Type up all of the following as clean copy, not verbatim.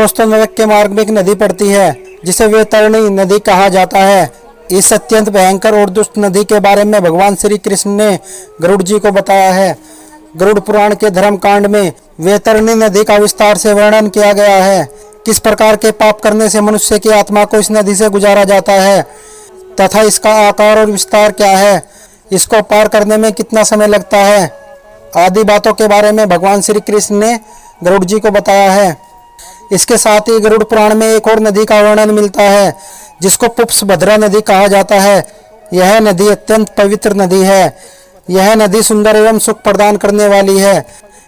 दोस्तों, नरक के मार्ग में एक नदी पड़ती है जिसे वैतरणी नदी कहा जाता है। इस अत्यंत भयंकर और दुष्ट नदी के बारे में भगवान श्री कृष्ण ने गरुड़ जी को बताया है। गरुड़ पुराण के धर्म कांड में वैतरणी नदी का विस्तार से वर्णन किया गया है। किस प्रकार के पाप करने से मनुष्य की आत्मा को इस नदी से गुजारा जाता है तथा इसका आकार और विस्तार क्या है, इसको पार करने में कितना समय लगता है, आदि बातों के बारे में भगवान श्री कृष्ण ने गरुड़ जी को बताया है। इसके साथ ही गरुड़ पुराण में एक और नदी का वर्णन मिलता है जिसको पुष्पभद्रा नदी कहा जाता है। यह नदी अत्यंत पवित्र नदी है। यह नदी सुंदर एवं सुख प्रदान करने वाली है।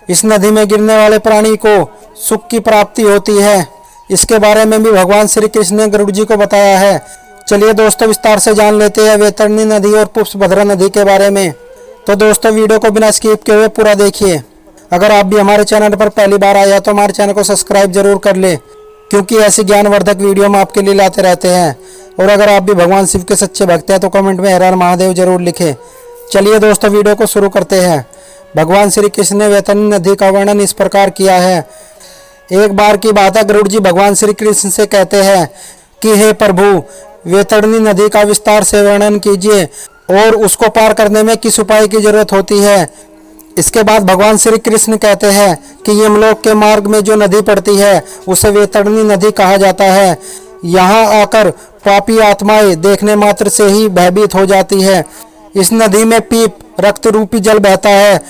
इस नदी में गिरने वाले प्राणी को सुख की प्राप्ति होती है। इसके बारे में भी भगवान श्री कृष्ण ने गरुड़ जी को बताया है। चलिए दोस्तों, विस्तार से जान लेते हैं वैतरणी नदी और पुष्पभद्रा नदी के बारे में। तो दोस्तों, वीडियो को बिना स्किप किए हुए पूरा देखिए। अगर आप भी हमारे चैनल पर पहली बार आए हैं तो हमारे चैनल को सब्सक्राइब जरूर कर ले, क्योंकि ऐसी ज्ञानवर्धक वीडियो हम आपके लिए लाते रहते हैं। और अगर आप भी भगवान शिव के सच्चे भक्त हैं तो कमेंट में हर हर महादेव जरूर लिखें। चलिए दोस्तों, वीडियो को शुरू करते हैं। भगवान श्री कृष्ण ने वैतरणी नदी का वर्णन इस प्रकार किया है। एक बार की बात है, गरुड़ जी भगवान श्री कृष्ण से कहते हैं कि हे प्रभु, वैतरणी नदी का विस्तार से वर्णन कीजिए और उसको पार करने में किस उपाय की जरूरत होती है। इसके बाद भगवान श्री कृष्ण कहते हैं कि यमलोक के मार्ग में जो नदी पड़ती है उसे वैतरणी नदी कहा जाता है। यहाँ आकर पापी आत्माएं देखने मात्र से ही भयभीत हो जाती है। इस नदी में पीप रक्त रूपी जल बहता है।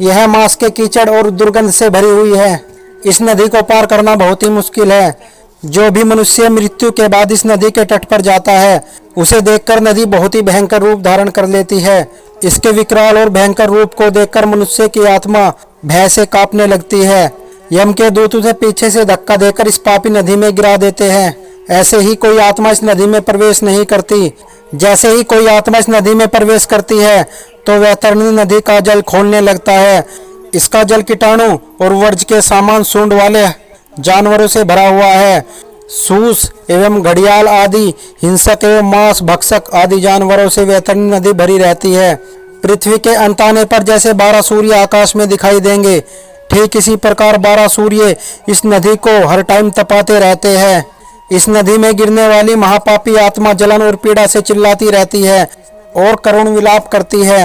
यह मांस के कीचड़ और दुर्गंध से भरी हुई है। इस नदी को पार करना बहुत ही मुश्किल है। जो भी मनुष्य मृत्यु के बाद इस नदी के तट पर जाता है उसे देखकर नदी बहुत ही भयंकर रूप धारण कर लेती है। इसके विकराल और भयंकर रूप को देखकर मनुष्य की आत्मा भय से कांपने लगती है। यम के दूत उसे पीछे से धक्का देकर इस पापी नदी में गिरा देते हैं। ऐसे ही कोई आत्मा इस नदी में प्रवेश नहीं करती। जैसे ही कोई आत्मा इस नदी में प्रवेश करती है तो वैतरणी नदी का जल खोलने लगता है। इसका जल कीटाणु और वर्ज्य के सामान सूंड वाले जानवरों से भरा हुआ है। सूस एवं घड़ियाल आदि हिंसक एवं मांस भक्षक आदि जानवरों से वैतरणी नदी भरी रहती है। पृथ्वी के अंत आने पर जैसे 12 सूर्य आकाश में दिखाई देंगे, ठीक इसी प्रकार 12 सूर्य इस नदी को हर टाइम तपाते रहते हैं। इस नदी में गिरने वाली महापापी आत्मा जलन और पीड़ा से चिल्लाती रहती है और करुण विलाप करती है।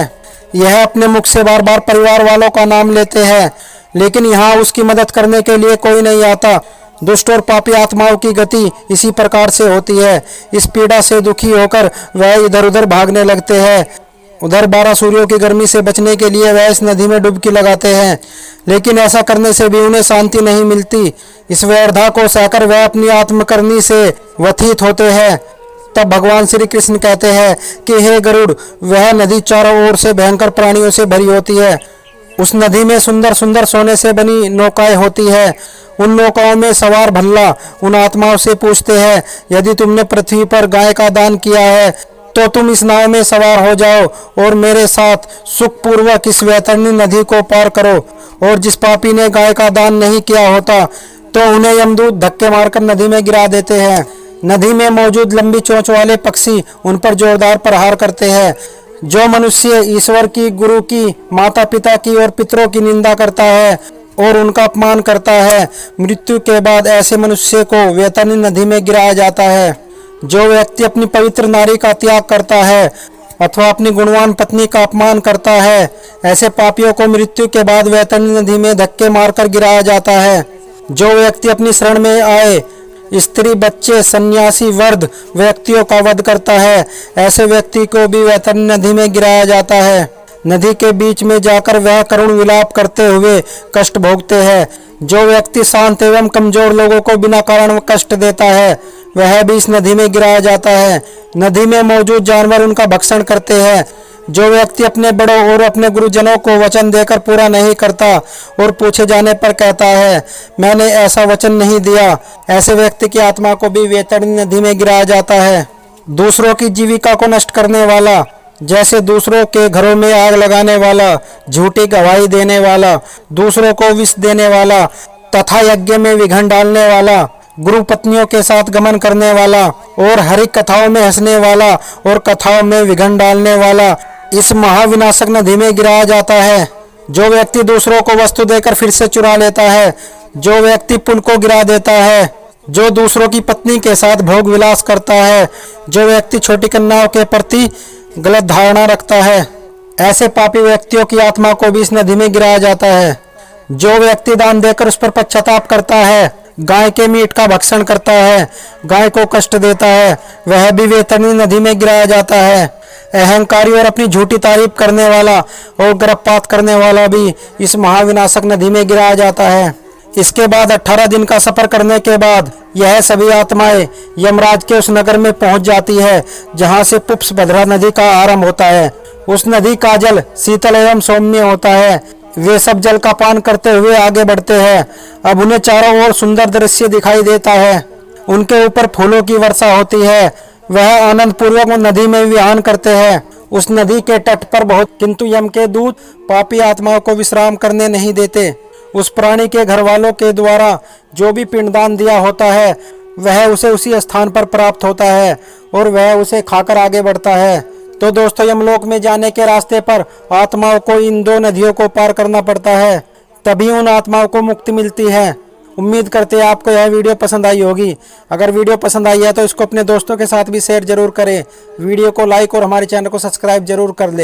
यह अपने मुख से बार बार परिवार वालों का नाम लेते हैं, लेकिन यहाँ उसकी मदद करने के लिए कोई नहीं आता। दुष्ट और पापी आत्माओं की गति इसी प्रकार से होती है। इस पीड़ा से दुखी होकर वह इधर उधर भागने लगते हैं। उधर 12 सूर्यों की गर्मी से बचने के लिए वह इस नदी में डुबकी लगाते हैं, लेकिन ऐसा करने से भी उन्हें शांति नहीं मिलती। इस व्यर्था को सहकर वह अपनी आत्मकर्णी से व्यथित होते हैं। तब भगवान श्री कृष्ण कहते हैं कि हे गरुड़, वह नदी चारों ओर से भयंकर प्राणियों से भरी होती है। उस नदी में सुंदर सुंदर सोने से बनी नौकाएं होती है। उन नौकाओं में सवार भल्ला उन आत्माओं से पूछते हैं, यदि तुमने पृथ्वी पर गाय का दान किया है तो तुम इस नाव में सवार हो जाओ और मेरे साथ सुखपूर्वक इस वैतरणी नदी को पार करो। और जिस पापी ने गाय का दान नहीं किया होता तो उन्हें यमदूत धक्के मारकर नदी में गिरा देते हैं। नदी में मौजूद लंबी चोंच वाले पक्षी उन पर जोरदार प्रहार करते हैं। जो मनुष्य ईश्वर की, गुरु की, माता पिता की और पितरों की निंदा करता है और उनका अपमान करता है, मृत्यु के बाद ऐसे मनुष्य को वैतरणी नदी में गिराया जाता है। जो व्यक्ति अपनी पवित्र नारी का त्याग करता है अथवा अपनी गुणवान पत्नी का अपमान करता है, ऐसे पापियों को मृत्यु के बाद वैतरणी नदी में धक्के मारकर गिराया जाता है। जो व्यक्ति अपनी शरण में आए स्त्री, बच्चे, सन्यासी, वृद्ध व्यक्तियों का वध करता है, ऐसे व्यक्ति को भी वैतरणी नदी में गिराया जाता है। नदी के बीच में जाकर वह करुण विलाप करते हुए कष्ट भोगते हैं। जो व्यक्ति शांत एवं कमजोर लोगों को बिना कारण कष्ट देता है वह भी इस नदी में गिराया जाता है। नदी में मौजूद जानवर उनका भक्षण करते हैं। जो व्यक्ति अपने बड़ों और अपने गुरुजनों को वचन देकर पूरा नहीं करता और पूछे जाने पर कहता है मैंने ऐसा वचन नहीं दिया, ऐसे व्यक्ति की आत्मा को भी वैतरणी नदी में गिराया जाता है। दूसरों की जीविका को नष्ट करने वाला, जैसे दूसरों के घरों में आग लगाने वाला, झूठी गवाही देने वाला, दूसरों को विष देने वाला तथा यज्ञ में विघ्न डालने वाला, गुरु पत्नियों के साथ गमन करने वाला और हरि कथाओं में हंसने वाला और कथाओं में विघ्न डालने वाला इस महाविनाशक नदी में गिराया जाता है। जो व्यक्ति दूसरों को वस्तु देकर फिर से चुरा लेता है, जो व्यक्ति पुण्य को गिरा देता है, जो दूसरों की पत्नी के साथ भोग विलास करता है, जो व्यक्ति छोटी कन्याओं के प्रति गलत धारणा रखता है, ऐसे पापी व्यक्तियों की आत्मा को भी इस नदी में गिराया जाता है। जो व्यक्ति दान देकर उस पर पश्चाताप करता है, गाय के मीट का भक्षण करता है, गाय को कष्ट देता है, वह भी वैतरणी नदी में गिराया जाता है। अहंकारी और अपनी झूठी तारीफ करने वाला और गर्भपात करने वाला भी इस महाविनाशक नदी में गिराया जाता है। इसके बाद 18 दिन का सफर करने के बाद यह सभी आत्माएं यमराज के उस नगर में पहुंच जाती है जहां से पुष्पभद्रा नदी का आरंभ होता है। उस नदी का जल शीतल एवं सौम्य होता है। वे सब जल का पान करते हुए आगे बढ़ते हैं। अब उन्हें चारों ओर सुंदर दृश्य दिखाई देता है। उनके ऊपर फूलों की वर्षा होती है। वह आनंद पूर्वक नदी में विहान करते हैं। उस नदी के तट पर बहुत, किंतु यम के दूत पापी आत्माओं को विश्राम करने नहीं देते। उस प्राणी के घर वालों के द्वारा जो भी पिंडदान दिया होता है वह उसे उसी स्थान पर प्राप्त होता है और वह उसे खाकर आगे बढ़ता है। तो दोस्तों, यमलोक में जाने के रास्ते पर आत्माओं को इन दो नदियों को पार करना पड़ता है, तभी उन आत्माओं को मुक्ति मिलती है। उम्मीद करते हैं आपको यह वीडियो पसंद आई होगी। अगर वीडियो पसंद आई है तो इसको अपने दोस्तों के साथ भी शेयर जरूर करें। वीडियो को लाइक और हमारे चैनल को सब्सक्राइब जरूर कर ले।